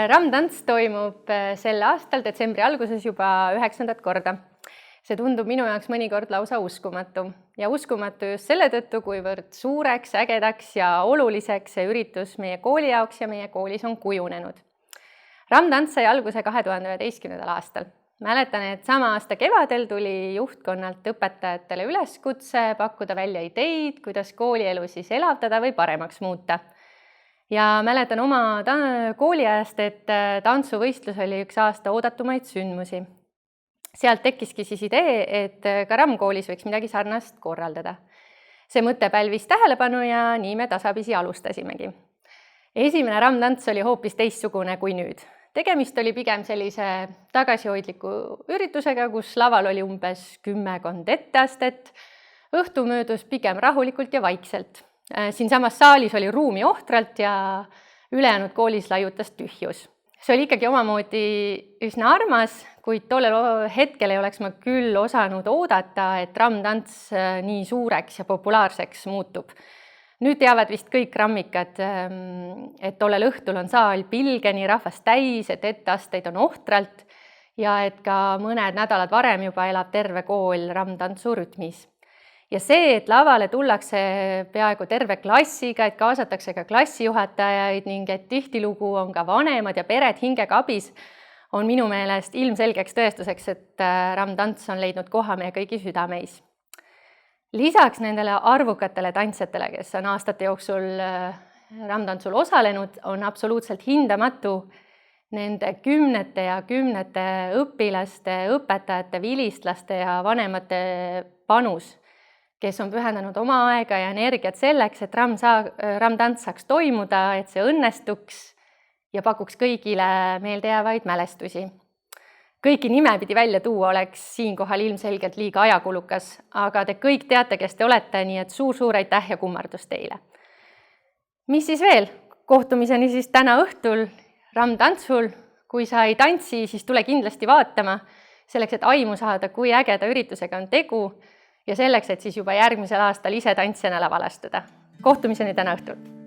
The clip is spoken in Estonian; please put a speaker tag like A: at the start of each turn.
A: Rammtants toimub sel aastal detsembri alguses juba 9. korda. See tundub minu jaoks mõnikord lausa uskumatu ja uskumatu just selle tõttu, kuivõrd suureks, ägedaks ja oluliseks see üritus meie kooli jaoks ja meie koolis on kujunenud. Rammtants sai alguse 2011. aastal. Mäletan, et sama aasta kevadel tuli juhtkonnalt õpetajatele üleskutse pakkuda välja ideid, kuidas koolielu siis elavdada või paremaks muuta. Ja mäletan oma kooliajast, et tantsuvõistlus oli üks aasta oodatumaid sündmusi. Sealt tekkiski siis idee, et ka Ramm koolis võiks midagi sarnast korraldada. See mõte pälvis tähelepanu ja nii me tasapisi alustasimegi. Esimene Rammtants oli hoopis teistsugune kui nüüd. Tegemist oli pigem sellise tagasihoidliku üritusega, kus laval oli umbes 10 etteastet. Õhtu möödus pigem rahulikult ja vaikselt. Siinsamas saalis oli ruumi ohtralt ja ülejäänud koolis laiutas tühjus. See oli ikkagi omamoodi üsna armas, kuid tollel hetkel ei oleks ma küll osanud oodata, et Rammtants nii suureks ja populaarseks muutub. Nüüd teavad vist kõik rammikad, et tollel õhtul on saal pilgeni rahvast täis, et etteasteid on ohtralt ja et ka mõned nädalad varem juba elab terve kool Rammtantsu rütmis. Ja see, et lavale tullakse peaaegu terve klassiga, et kaasatakse ka klassijuhatajaid ning et tihtilugu on ka vanemad ja pered hingega abis, on minu meelest ilmselgeks tõestuseks, et Rammtants on leidnud koha meie kõigi südameis. Lisaks nendele arvukatele tantsijatele, kes on aastate jooksul Rammtantsul osalenud, on absoluutselt hindamatu nende kümnete ja kümnete õpilaste, õpetajate, vilistlaste ja vanemate panus, kes on pühendanud oma aega ja energiat selleks, et Rammtants saaks toimuda, et see õnnestuks ja pakuks kõigile meeldejäävaid mälestusi. Kõiki nimepidi välja tuua oleks siinkohal ilmselgelt liiga ajakulukas, aga te kõik teate, kes te olete, nii et suur aitäh ja kummardus teile. Mis siis veel? Kohtumiseni siis täna õhtul Rammtantsul. Kui sa ei tantsi, siis tule kindlasti vaatama, selleks, et aimu saada, kui ägeda üritusega on tegu ja selleks, et siis juba järgmisel aastal ise tantsijana lavale astuda. Kohtumiseni täna õhtul!